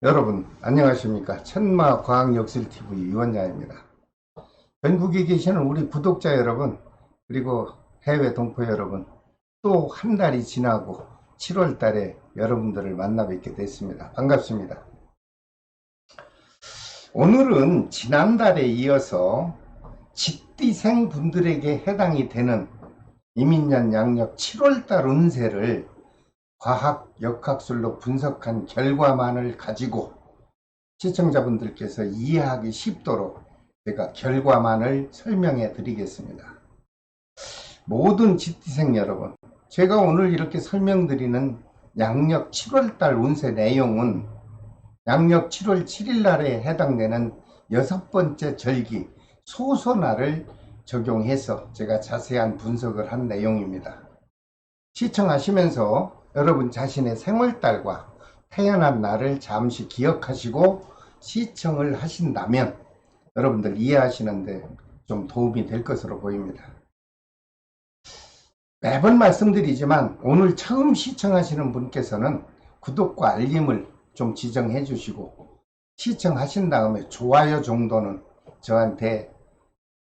여러분 안녕하십니까. 천마과학역술TV 유원장입니다. 전국에 계시는 우리 구독자 여러분, 그리고 해외 동포 여러분, 또 한 달이 지나고 7월 달에 여러분들을 만나 뵙게 됐습니다. 반갑습니다. 오늘은 지난달에 이어서 집디생 분들에게 해당이 되는 이민년 양력 7월달 운세를 과학 역학술로 분석한 결과만을 가지고 시청자분들께서 이해하기 쉽도록 제가 결과만을 설명해 드리겠습니다. 모든 집디생 여러분, 제가 오늘 이렇게 설명드리는 양력 7월달 운세 내용은 양력 7월 7일 날에 해당되는 6번째 절기 소소날을 적용해서 제가 자세한 분석을 한 내용입니다. 시청하시면서 여러분 자신의 생월달과 태어난 날을 잠시 기억하시고 시청을 하신다면 여러분들 이해하시는데 좀 도움이 될 것으로 보입니다. 매번 말씀드리지만 오늘 처음 시청하시는 분께서는 구독과 알림을 좀 지정해 주시고, 시청하신 다음에 좋아요 정도는 저한테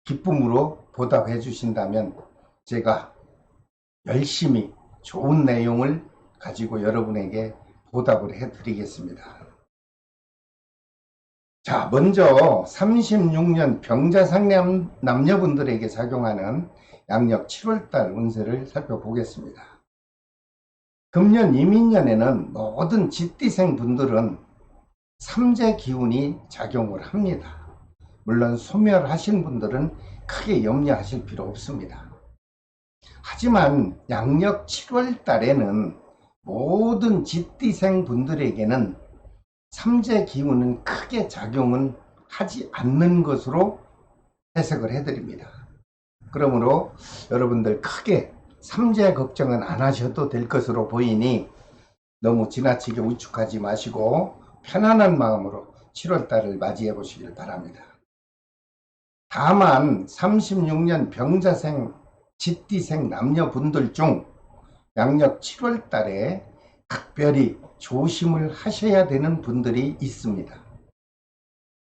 기쁨으로 보답해 주신다면 제가 열심히 좋은 내용을 가지고 여러분에게 보답을 해 드리겠습니다. 자, 먼저 36년 병자상 남녀분들에게 작용하는 양력 7월달 운세를 살펴보겠습니다. 금년 이민년에는 모든 집디생 분들은 삼재 기운이 작용을 합니다. 물론 소멸하신 분들은 크게 염려하실 필요 없습니다. 하지만 양력 7월 달에는 모든 집디생 분들에게는 삼재 기운은 크게 작용은 하지 않는 것으로 해석을 해드립니다. 그러므로 여러분들 크게 삼재 걱정은 안 하셔도 될 것으로 보이니 너무 지나치게 우측하지 마시고 편안한 마음으로 7월 달을 맞이해 보시길 바랍니다. 다만 36년 병자생 집디생 남녀분들 중 양력 7월 달에 특별히 조심을 하셔야 되는 분들이 있습니다.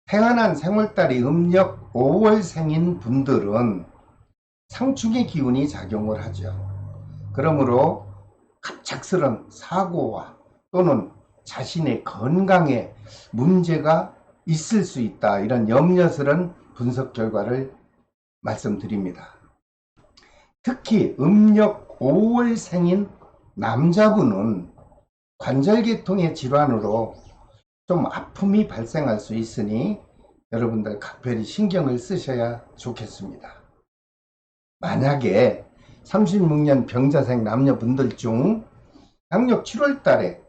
태어난 생월달이 음력 5월생인 분들은 상충의 기운이 작용을 하죠. 그러므로 갑작스런 사고와 또는 자신의 건강에 문제가 있을 수 있다, 이런 염려스러운 분석 결과를 말씀드립니다. 특히 음력 5월생인 남자분은 관절계통의 질환으로 좀 아픔이 발생할 수 있으니 여러분들 각별히 신경을 쓰셔야 좋겠습니다. 만약에 36년 병자생 남녀분들 중 양력 7월 달에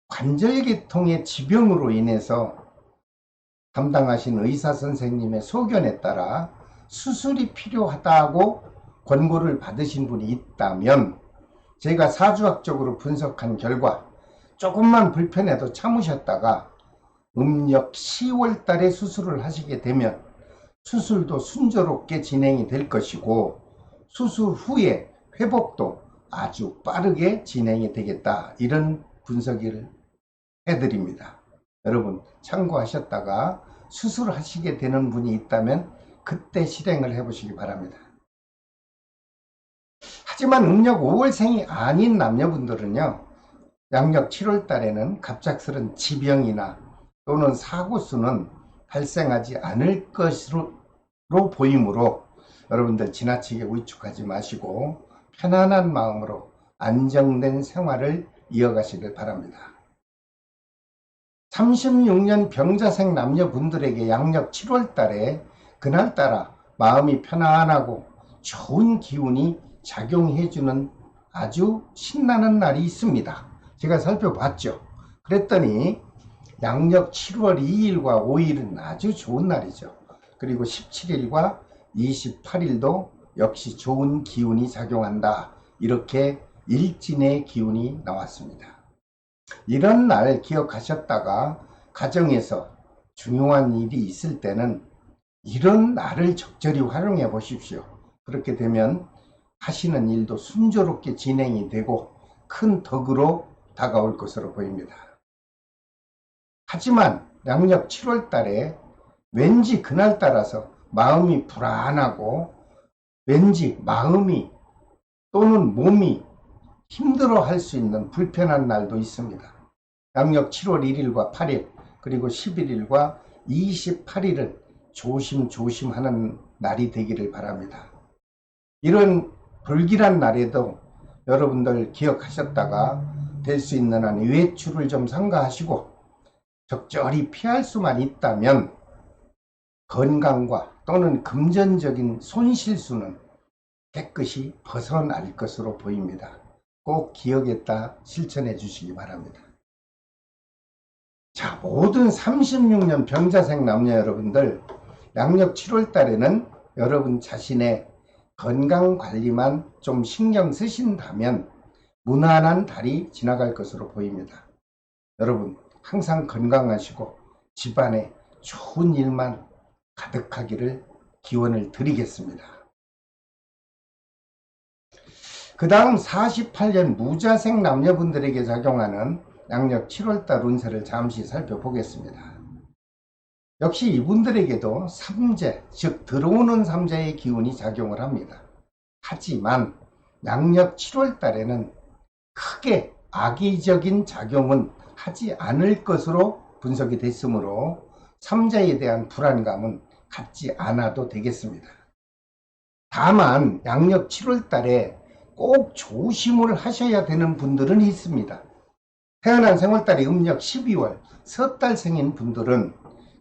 관절계통의 지병으로 인해서 담당하신 의사 선생님의 소견에 따라 수술이 필요하다고 권고를 받으신 분이 있다면 제가 사주학적으로 분석한 결과 조금만 불편해도 참으셨다가 음력 10월 달에 수술을 하시게 되면 수술도 순조롭게 진행이 될 것이고 수술 후에 회복도 아주 빠르게 진행이 되겠다, 이런 분석을 해드립니다. 여러분 참고하셨다가 수술하시게 되는 분이 있다면 그때 실행을 해보시기 바랍니다. 하지만 음력 5월생이 아닌 남녀분들은요, 양력 7월 달에는 갑작스런 지병이나 또는 사고수는 발생하지 않을 것으로 보이므로 여러분들 지나치게 위축하지 마시고 편안한 마음으로 안정된 생활을 이어가시길 바랍니다. 36년 병자생 남녀분들에게 양력 7월 달에 그날따라 마음이 편안하고 좋은 기운이 작용해주는 아주 신나는 날이 있습니다. 제가 살펴봤죠. 그랬더니 양력 7월 2일과 5일은 아주 좋은 날이죠. 그리고 17일과 28일도 역시 좋은 기운이 작용한다, 이렇게 일진의 기운이 나왔습니다. 이런 날 기억하셨다가 가정에서 중요한 일이 있을 때는 이런 날을 적절히 활용해 보십시오. 그렇게 되면 하시는 일도 순조롭게 진행이 되고 큰 덕으로 다가올 것으로 보입니다. 하지만 양력 7월 달에 왠지 그날따라서 마음이 불안하고 왠지 마음이 또는 몸이 힘들어 할 수 있는 불편한 날도 있습니다. 양력 7월 1일과 8일 그리고 11일과 28일은 조심조심 하는 날이 되기를 바랍니다. 이런 불길한 날에도 여러분들 기억하셨다가 될 수 있는 한 외출을 좀 삼가하시고 적절히 피할 수만 있다면 건강과 또는 금전적인 손실수는 깨끗이 벗어날 것으로 보입니다. 꼭 기억했다 실천해 주시기 바랍니다. 자, 모든 36년 병자생 남녀 여러분들, 양력 7월 달에는 여러분 자신의 건강관리만 좀 신경 쓰신다면 무난한 달이 지나갈 것으로 보입니다. 여러분 항상 건강하시고 집안에 좋은 일만 가득하기를 기원을 드리겠습니다. 그 다음 48년 무자생 남녀분들에게 작용하는 양력 7월달 운세를 잠시 살펴보겠습니다. 역시 이분들에게도 삼재, 즉 들어오는 삼재의 기운이 작용을 합니다. 하지만 양력 7월달에는 크게 악의적인 작용은 하지 않을 것으로 분석이 됐으므로 삼재에 대한 불안감은 갖지 않아도 되겠습니다. 다만 양력 7월달에 꼭 조심을 하셔야 되는 분들은 있습니다. 태어난 생월달이 음력 12월 섣달생인 분들은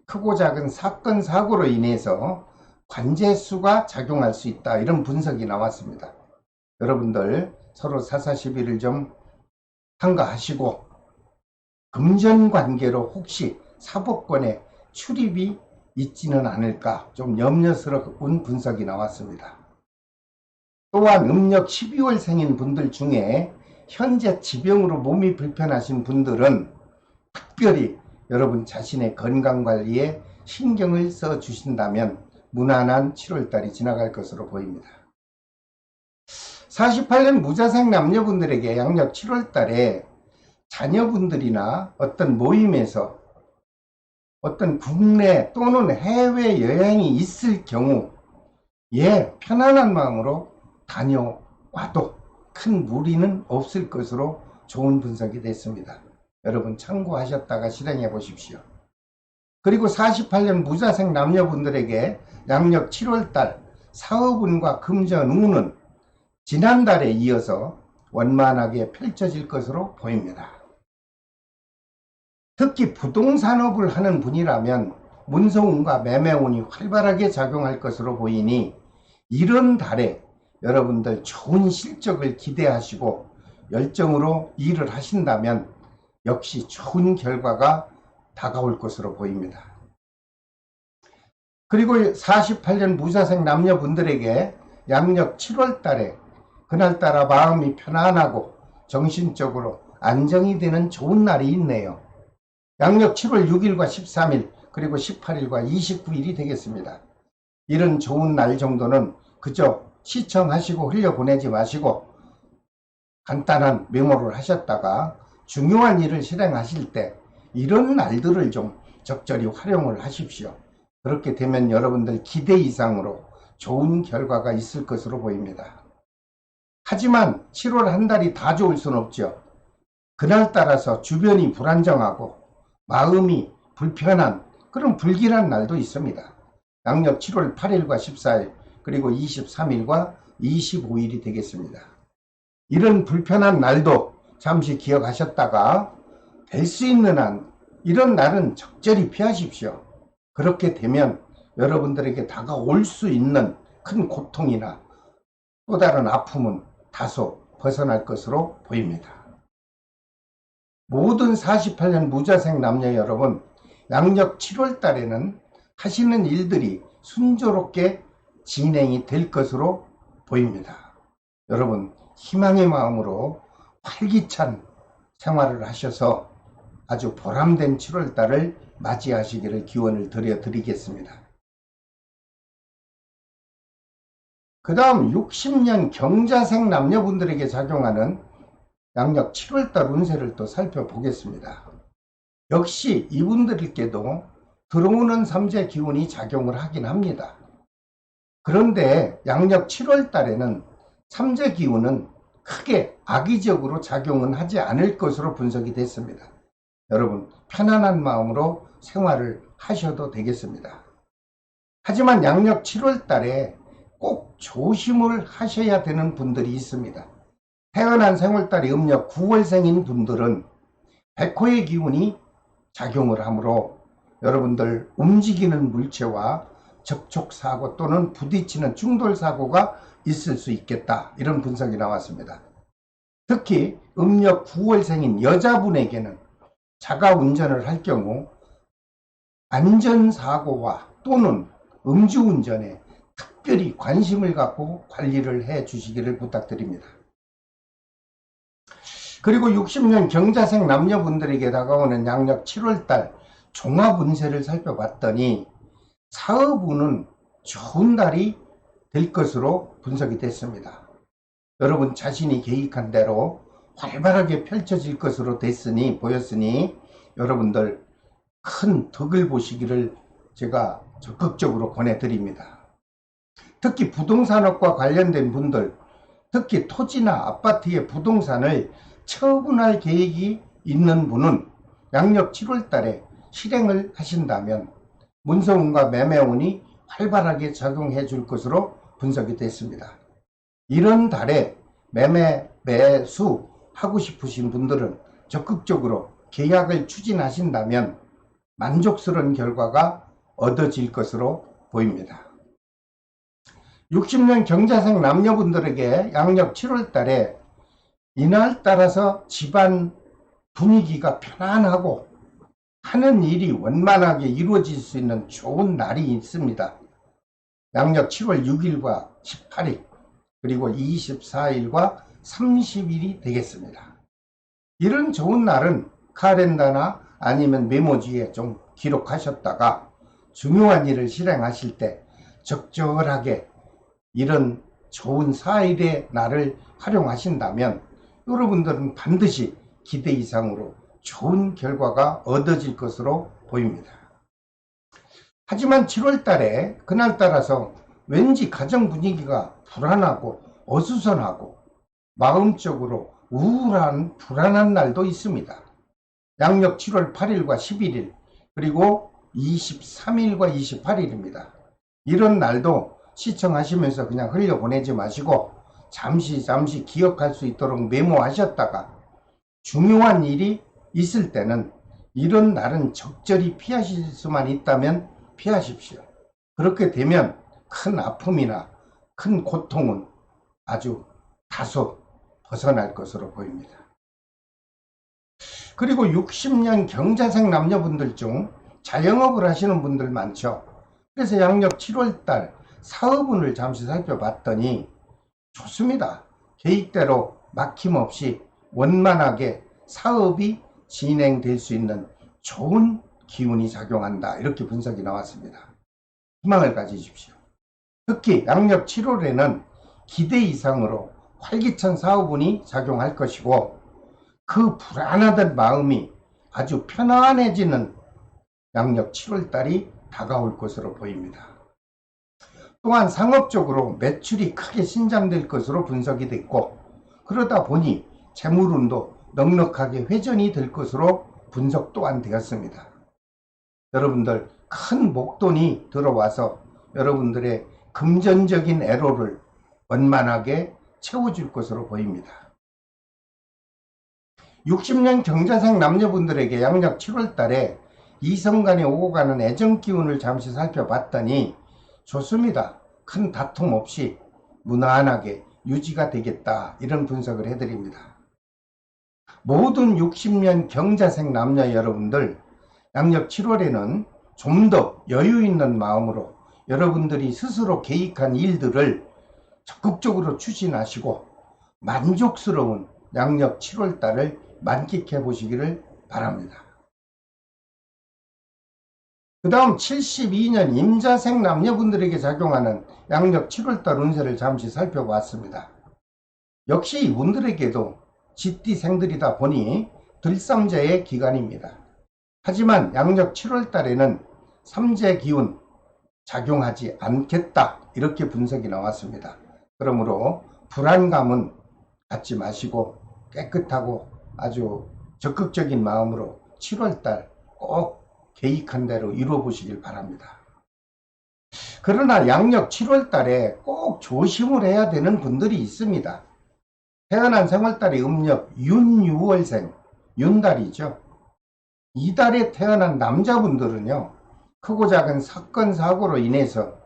크고 작은 사건 사고로 인해서 관제수가 작용할 수 있다, 이런 분석이 나왔습니다. 여러분들 서로 사사시비를 좀 삼가하시고 금전관계로 혹시 사법권에 출입이 있지는 않을까 좀 염려스러운 분석이 나왔습니다. 또한 음력 12월 생인 분들 중에 현재 지병으로 몸이 불편하신 분들은 특별히 여러분 자신의 건강관리에 신경을 써 주신다면 무난한 7월달이 지나갈 것으로 보입니다. 48년 무자생 남녀분들에게 양력 7월달에 자녀분들이나 어떤 모임에서 어떤 국내 또는 해외 여행이 있을 경우 편안한 마음으로 다녀와도 큰 무리는 없을 것으로 좋은 분석이 됐습니다. 여러분 참고하셨다가 실행해 보십시오. 그리고 48년 무자생 남녀분들에게 양력 7월달 사업운과 금전운은 지난달에 이어서 원만하게 펼쳐질 것으로 보입니다. 특히 부동산업을 하는 분이라면 문서운과 매매운이 활발하게 작용할 것으로 보이니 이런 달에 여러분들 좋은 실적을 기대하시고 열정으로 일을 하신다면 역시 좋은 결과가 다가올 것으로 보입니다. 그리고 48년 무자생 남녀분들에게 양력 7월 달에 그날따라 마음이 편안하고 정신적으로 안정이 되는 좋은 날이 있네요. 양력 7월 6일과 13일 그리고 18일과 29일이 되겠습니다. 이런 좋은 날 정도는 그저 시청하시고 흘려보내지 마시고 간단한 메모를 하셨다가 중요한 일을 실행하실 때 이런 날들을 좀 적절히 활용을 하십시오. 그렇게 되면 여러분들 기대 이상으로 좋은 결과가 있을 것으로 보입니다. 하지만 7월 한 달이 다 좋을 수는 없죠. 그날따라서 주변이 불안정하고 마음이 불편한 그런 불길한 날도 있습니다. 양력 7월 8일과 14일 그리고 23일과 25일이 되겠습니다. 이런 불편한 날도 잠시 기억하셨다가 될 수 있는 한 이런 날은 적절히 피하십시오. 그렇게 되면 여러분들에게 다가올 수 있는 큰 고통이나 또 다른 아픔은 다소 벗어날 것으로 보입니다. 모든 48년 무자생 남녀 여러분, 양력 7월 달에는 하시는 일들이 순조롭게 진행이 될 것으로 보입니다. 여러분 희망의 마음으로 활기찬 생활을 하셔서 아주 보람된 7월 달을 맞이하시기를 기원을 드리겠습니다. 그 다음 60년 경자생 남녀분들에게 작용하는 양력 7월달 운세를 또 살펴보겠습니다. 역시 이분들께도 들어오는 삼재 기운이 작용을 하긴 합니다. 그런데 양력 7월 달에는 삼재 기운은 크게 악의적으로 작용은 하지 않을 것으로 분석이 됐습니다. 여러분 편안한 마음으로 생활을 하셔도 되겠습니다. 하지만 양력 7월 달에 꼭 조심을 하셔야 되는 분들이 있습니다. 태어난 생월달이 음력 9월생인 분들은 백호의 기운이 작용을 하므로 여러분들 움직이는 물체와 접촉사고 또는 부딪히는 충돌사고가 있을 수 있겠다, 이런 분석이 나왔습니다. 특히 음력 9월생인 여자분에게는 자가 운전을 할 경우 안전사고와 또는 음주운전에 특별히 관심을 갖고 관리를 해 주시기를 부탁드립니다. 그리고 60년 경자생 남녀분들에게 다가오는 양력 7월달 종합운세를 살펴봤더니 사업운은 좋은 달이 될 것으로 분석이 됐습니다. 여러분 자신이 계획한 대로 활발하게 펼쳐질 것으로 보였으니 여러분들 큰 덕을 보시기를 제가 적극적으로 권해드립니다. 특히 부동산업과 관련된 분들, 특히 토지나 아파트의 부동산을 처분할 계획이 있는 분은 양력 7월 달에 실행을 하신다면 문서운과 매매운이 활발하게 작용해 줄 것으로 분석이 됐습니다. 이런 달에 매매, 매수 하고 싶으신 분들은 적극적으로 계약을 추진하신다면 만족스러운 결과가 얻어질 것으로 보입니다. 60년 경자생 남녀분들에게 양력 7월 달에 이날 따라서 집안 분위기가 편안하고 하는 일이 원만하게 이루어질 수 있는 좋은 날이 있습니다. 양력 7월 6일과 18일 그리고 24일과 30일이 되겠습니다. 이런 좋은 날은 카렌다나 아니면 메모지에 좀 기록하셨다가 중요한 일을 실행하실 때 적절하게 이런 좋은 4일의 날을 활용하신다면 여러분들은 반드시 기대 이상으로 좋은 결과가 얻어질 것으로 보입니다. 하지만 7월 달에 그날 따라서 왠지 가정 분위기가 불안하고 어수선하고 마음적으로 우울한 불안한 날도 있습니다. 양력 7월 8일과 11일 그리고 23일과 28일입니다. 이런 날도 시청하시면서 그냥 흘려보내지 마시고 잠시 기억할 수 있도록 메모하셨다가 중요한 일이 있을 때는 이런 날은 적절히 피하실 수만 있다면 피하십시오. 그렇게 되면 큰 아픔이나 큰 고통은 아주 다소 벗어날 것으로 보입니다. 그리고 60년 경자생 남녀분들 중 자영업을 하시는 분들 많죠. 그래서 양력 7월달 사업운을 잠시 살펴봤더니 좋습니다. 계획대로 막힘없이 원만하게 사업이 진행될 수 있는 좋은 기운이 작용한다, 이렇게 분석이 나왔습니다. 희망을 가지십시오. 특히 양력 7월에는 기대 이상으로 활기찬 사업운이 작용할 것이고 그 불안하던 마음이 아주 편안해지는 양력 7월달이 다가올 것으로 보입니다. 또한 상업적으로 매출이 크게 신장될 것으로 분석이 됐고 그러다 보니 재물운도 넉넉하게 회전이 될 것으로 분석 또한 되었습니다. 여러분들 큰 목돈이 들어와서 여러분들의 금전적인 애로를 원만하게 채워줄 것으로 보입니다. 60년 경자생 남녀분들에게 양력 7월 달에 이성 간에 오고 가는 애정 기운을 잠시 살펴봤더니 좋습니다. 큰 다툼 없이 무난하게 유지가 되겠다, 이런 분석을 해드립니다. 모든 60년 경자생 남녀 여러분들 양력 7월에는 좀 더 여유 있는 마음으로 여러분들이 스스로 계획한 일들을 적극적으로 추진하시고 만족스러운 양력 7월달을 만끽해 보시기를 바랍니다. 그 다음 72년 임자생 남녀분들에게 작용하는 양력 7월달 운세를 잠시 살펴봤습니다. 역시 이분들에게도 쥐띠생들이다 보니 들삼자의 기간입니다. 하지만 양력 7월 달에는 삼재 기운 작용하지 않겠다, 이렇게 분석이 나왔습니다. 그러므로 불안감은 갖지 마시고 깨끗하고 아주 적극적인 마음으로 7월달 꼭 계획한 대로 이루어 보시길 바랍니다. 그러나 양력 7월달에 꼭 조심을 해야 되는 분들이 있습니다. 태어난 생월달이 음력 윤6월생, 윤달이죠. 이 달에 태어난 남자분들은요, 크고 작은 사건 사고로 인해서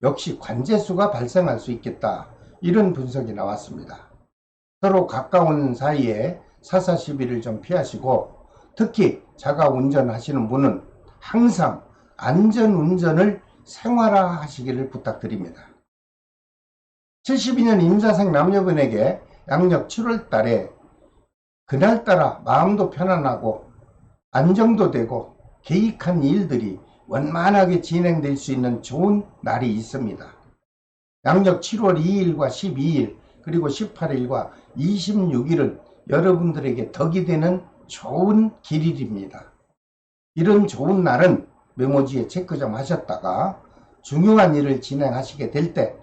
역시 관제수가 발생할 수 있겠다, 이런 분석이 나왔습니다. 서로 가까운 사이에 사사시비를 좀 피하시고, 특히 자가 운전하시는 분은 항상 안전운전을 생활화하시기를 부탁드립니다. 72년 임자생 남녀분에게 양력 7월 달에 그날따라 마음도 편안하고 안정도 되고 계획한 일들이 원만하게 진행될 수 있는 좋은 날이 있습니다. 양력 7월 2일과 12일 그리고 18일과 26일은 여러분들에게 덕이 되는 좋은 길일입니다. 이런 좋은 날은 메모지에 체크 좀 하셨다가 중요한 일을 진행하시게 될 때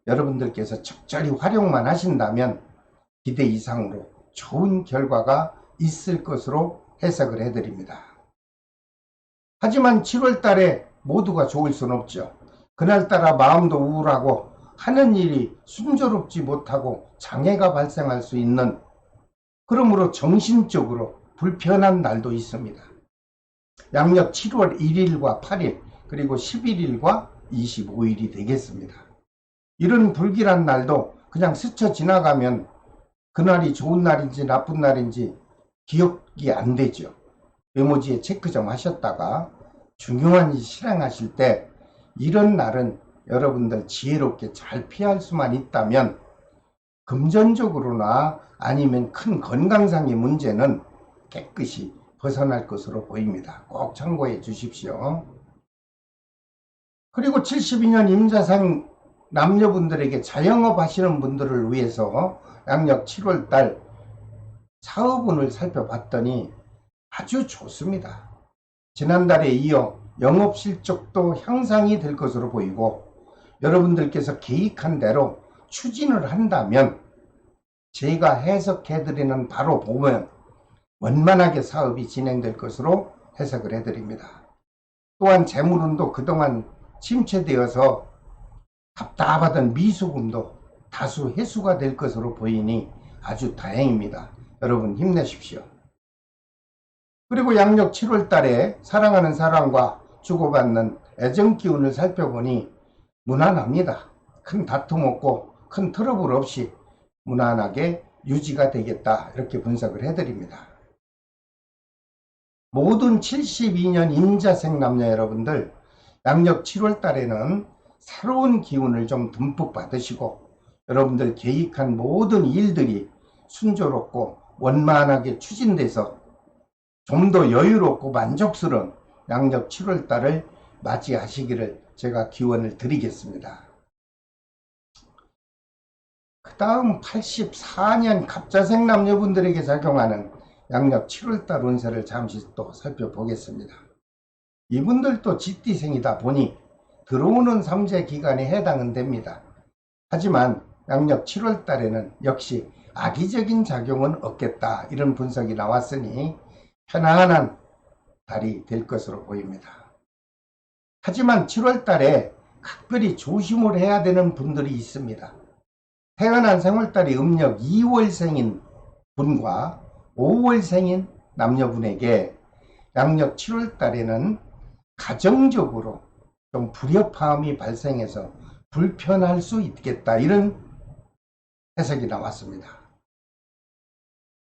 여러분들께서 적절히 활용만 하신다면 기대 이상으로 좋은 결과가 있을 것으로 해석을 해드립니다. 하지만 7월 달에 모두가 좋을 수는 없죠. 그날따라 마음도 우울하고 하는 일이 순조롭지 못하고 장애가 발생할 수 있는, 그러므로 정신적으로 불편한 날도 있습니다. 양력 7월 1일과 8일 그리고 11일과 25일이 되겠습니다. 이런 불길한 날도 그냥 스쳐 지나가면 그날이 좋은 날인지 나쁜 날인지 기억이 안 되죠. 메모지에 체크 좀 하셨다가 중요한 일 실행하실 때 이런 날은 여러분들 지혜롭게 잘 피할 수만 있다면 금전적으로나 아니면 큰 건강상의 문제는 깨끗이 벗어날 것으로 보입니다. 꼭 참고해 주십시오. 그리고 72년 임자생 남녀분들에게 자영업 하시는 분들을 위해서 양력 7월달 사업운을 살펴봤더니 아주 좋습니다. 지난달에 이어 영업실적도 향상이 될 것으로 보이고 여러분들께서 계획한 대로 추진을 한다면 제가 해석해드리는 바로 보면 원만하게 사업이 진행될 것으로 해석을 해드립니다. 또한 재물운도 그동안 침체되어서 답답하던 미수금도 다수 해소가 될 것으로 보이니 아주 다행입니다. 여러분 힘내십시오. 그리고 양력 7월 달에 사랑하는 사람과 주고받는 애정 기운을 살펴보니 무난합니다. 큰 다툼 없고 큰 트러블 없이 무난하게 유지가 되겠다, 이렇게 분석을 해드립니다. 모든 72년 임자생 남녀 여러분들, 양력 7월 달에는 새로운 기운을 좀 듬뿍 받으시고 여러분들 계획한 모든 일들이 순조롭고 원만하게 추진돼서 좀 더 여유롭고 만족스러운 양력 7월 달을 맞이하시기를 제가 기원을 드리겠습니다. 그 다음 84년 갑자생 남녀분들에게 작용하는 양력 7월달 운세를 잠시 또 살펴보겠습니다. 이분들도 쥐띠생이다 보니 들어오는 삼재 기간에 해당은 됩니다. 하지만 양력 7월달에는 역시 악의적인 작용은 없겠다, 이런 분석이 나왔으니 편안한 달이 될 것으로 보입니다. 하지만 7월달에 각별히 조심을 해야 되는 분들이 있습니다. 태어난 생월달이 음력 2월생인 분과 5월생인 남녀분에게 양력 7월달에는 가정적으로 좀 불협화음이 발생해서 불편할 수 있겠다, 이런 해석이 나왔습니다.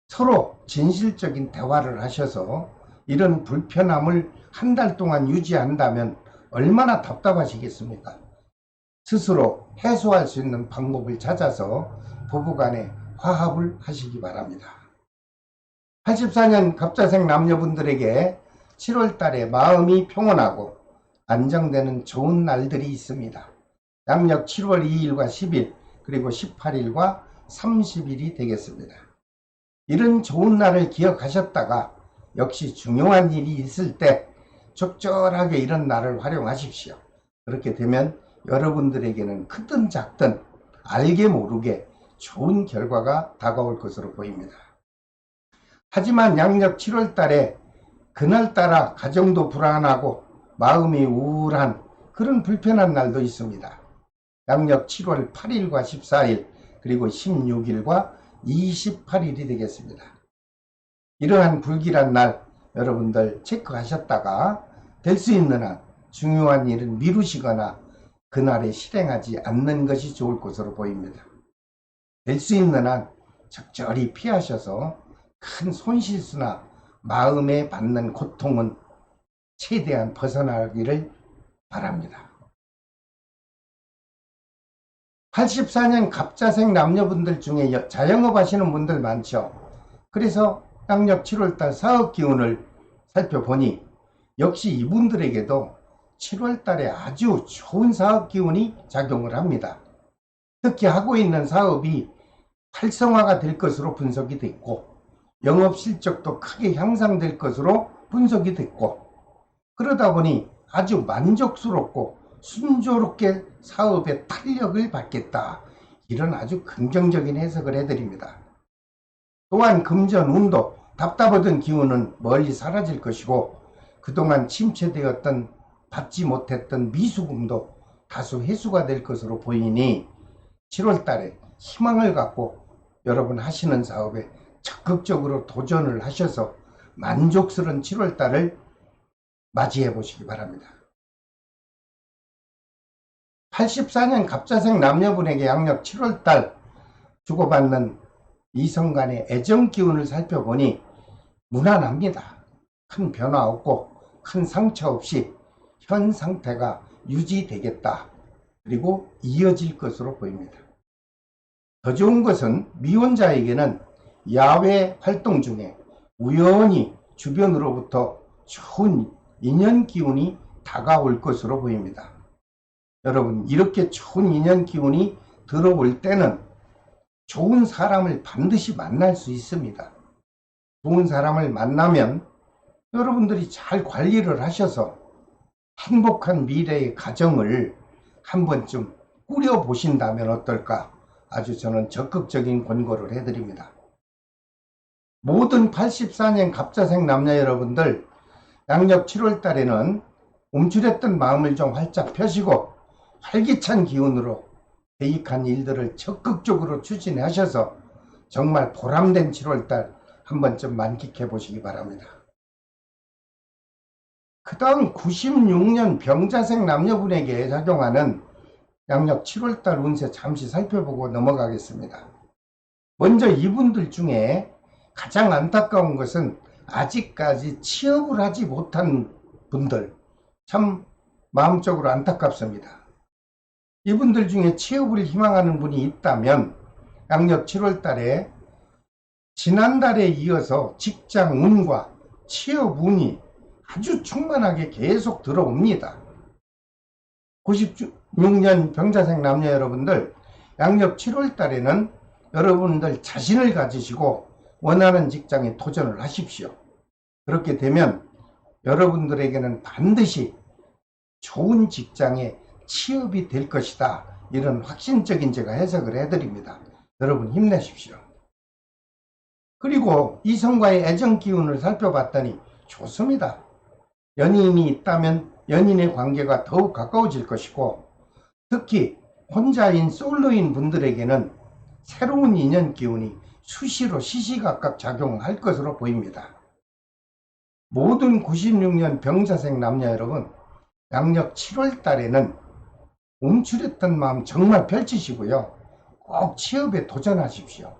서로 진실적인 대화를 하셔서 이런 불편함을 한 달 동안 유지한다면 얼마나 답답하시겠습니까? 스스로 해소할 수 있는 방법을 찾아서 부부간에 화합을 하시기 바랍니다. 84년 갑자생 남녀분들에게 7월달에 마음이 평온하고 안정되는 좋은 날들이 있습니다. 양력 7월 2일과 10일 그리고 18일과 30일이 되겠습니다. 이런 좋은 날을 기억하셨다가 역시 중요한 일이 있을 때 적절하게 이런 날을 활용하십시오. 그렇게 되면 여러분들에게는 크든 작든 알게 모르게 좋은 결과가 다가올 것으로 보입니다. 하지만 양력 7월 달에 그날따라 가정도 불안하고 마음이 우울한 그런 불편한 날도 있습니다. 양력 7월 8일과 14일 그리고 16일과 28일이 되겠습니다. 이러한 불길한 날 여러분들 체크하셨다가 될 수 있는 한 중요한 일은 미루시거나 그날에 실행하지 않는 것이 좋을 것으로 보입니다. 될 수 있는 한 적절히 피하셔서 큰 손실수나 마음에 받는 고통은 최대한 벗어나기를 바랍니다. 84년 갑자생 남녀분들 중에 자영업 하시는 분들 많죠. 그래서 양력 7월달 사업 기운을 살펴보니 역시 이분들에게도 7월달에 아주 좋은 사업 기운이 작용을 합니다. 특히 하고 있는 사업이 활성화가 될 것으로 분석이 됐고 영업 실적도 크게 향상될 것으로 분석이 됐고 그러다 보니 아주 만족스럽고 순조롭게 사업의 탄력을 받겠다. 이런 아주 긍정적인 해석을 해드립니다. 또한 금전 운도 답답하던 기운은 멀리 사라질 것이고 그동안 침체되었던 받지 못했던 미수금도 다소 해소가 될 것으로 보이니 7월 달에 희망을 갖고 여러분 하시는 사업에 적극적으로 도전을 하셔서 만족스러운 7월 달을 맞이해 보시기 바랍니다. 84년 갑자생 남녀분에게 양력 7월 달 주고받는 이성 간의 애정 기운을 살펴보니 무난합니다. 큰 변화 없고 큰 상처 없이 현 상태가 유지되겠다. 그리고 이어질 것으로 보입니다. 더 좋은 것은 미혼자에게는 야외 활동 중에 우연히 주변으로부터 좋은 인연 기운이 다가올 것으로 보입니다. 여러분, 이렇게 좋은 인연 기운이 들어올 때는 좋은 사람을 반드시 만날 수 있습니다. 좋은 사람을 만나면 여러분들이 잘 관리를 하셔서 행복한 미래의 가정을 한 번쯤 꾸려보신다면 어떨까? 아주 저는 적극적인 권고를 해드립니다. 모든 84년 갑자생 남녀 여러분들 양력 7월 달에는 움츠렸던 마음을 좀 활짝 펴시고 활기찬 기운으로 계획한 일들을 적극적으로 추진하셔서 정말 보람된 7월 달 한 번쯤 만끽해 보시기 바랍니다. 그 다음 96년 병자생 남녀분에게 작용하는 양력 7월 달 운세 잠시 살펴보고 넘어가겠습니다. 먼저 이분들 중에 가장 안타까운 것은 아직까지 취업을 하지 못한 분들, 참 마음적으로 안타깝습니다. 이분들 중에 취업을 희망하는 분이 있다면 양력 7월 달에 지난달에 이어서 직장 운과 취업 운이 아주 충만하게 계속 들어옵니다. 96년 병자생 남녀 여러분들 양력 7월 달에는 여러분들 자신을 가지시고 원하는 직장에 도전을 하십시오. 그렇게 되면 여러분들에게는 반드시 좋은 직장에 취업이 될 것이다. 이런 확신적인 제가 해석을 해드립니다. 여러분 힘내십시오. 그리고 이성과의 애정 기운을 살펴봤더니 좋습니다. 연인이 있다면 연인의 관계가 더욱 가까워질 것이고 특히 혼자인 솔로인 분들에게는 새로운 인연 기운이 수시로 시시각각 작용할 것으로 보입니다. 모든 96년 병자생 남녀 여러분 양력 7월 달에는 움츠렸던 마음 정말 펼치시고요. 꼭 취업에 도전하십시오.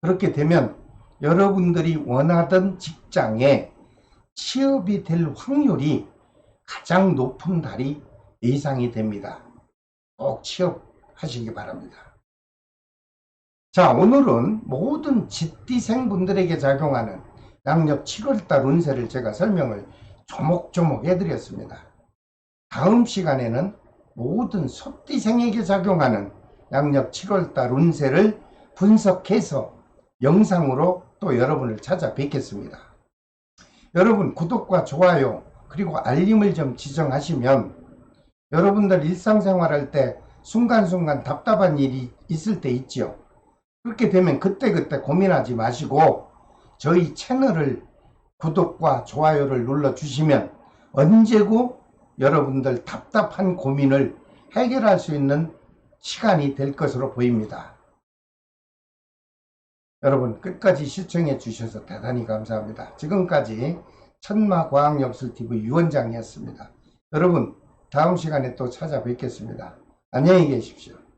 그렇게 되면 여러분들이 원하던 직장에 취업이 될 확률이 가장 높은 달이 예상이 됩니다. 꼭 취업하시기 바랍니다. 자, 오늘은 모든 쥐띠생 분들에게 작용하는 양력 7월달 운세를 제가 설명을 조목조목 해드렸습니다. 다음 시간에는 모든 소띠생에게 작용하는 양력 7월달 운세를 분석해서 영상으로 또 여러분을 찾아뵙겠습니다. 여러분 구독과 좋아요 그리고 알림을 좀 지정하시면 여러분들 일상생활할 때 순간순간 답답한 일이 있을 때 있죠. 그렇게 되면 그때그때 고민하지 마시고 저희 채널을 구독과 좋아요를 눌러주시면 언제고 여러분들 답답한 고민을 해결할 수 있는 시간이 될 것으로 보입니다. 여러분 끝까지 시청해 주셔서 대단히 감사합니다. 지금까지 천마과학역술TV 유원장이었습니다. 여러분 다음 시간에 또 찾아뵙겠습니다. 안녕히 계십시오.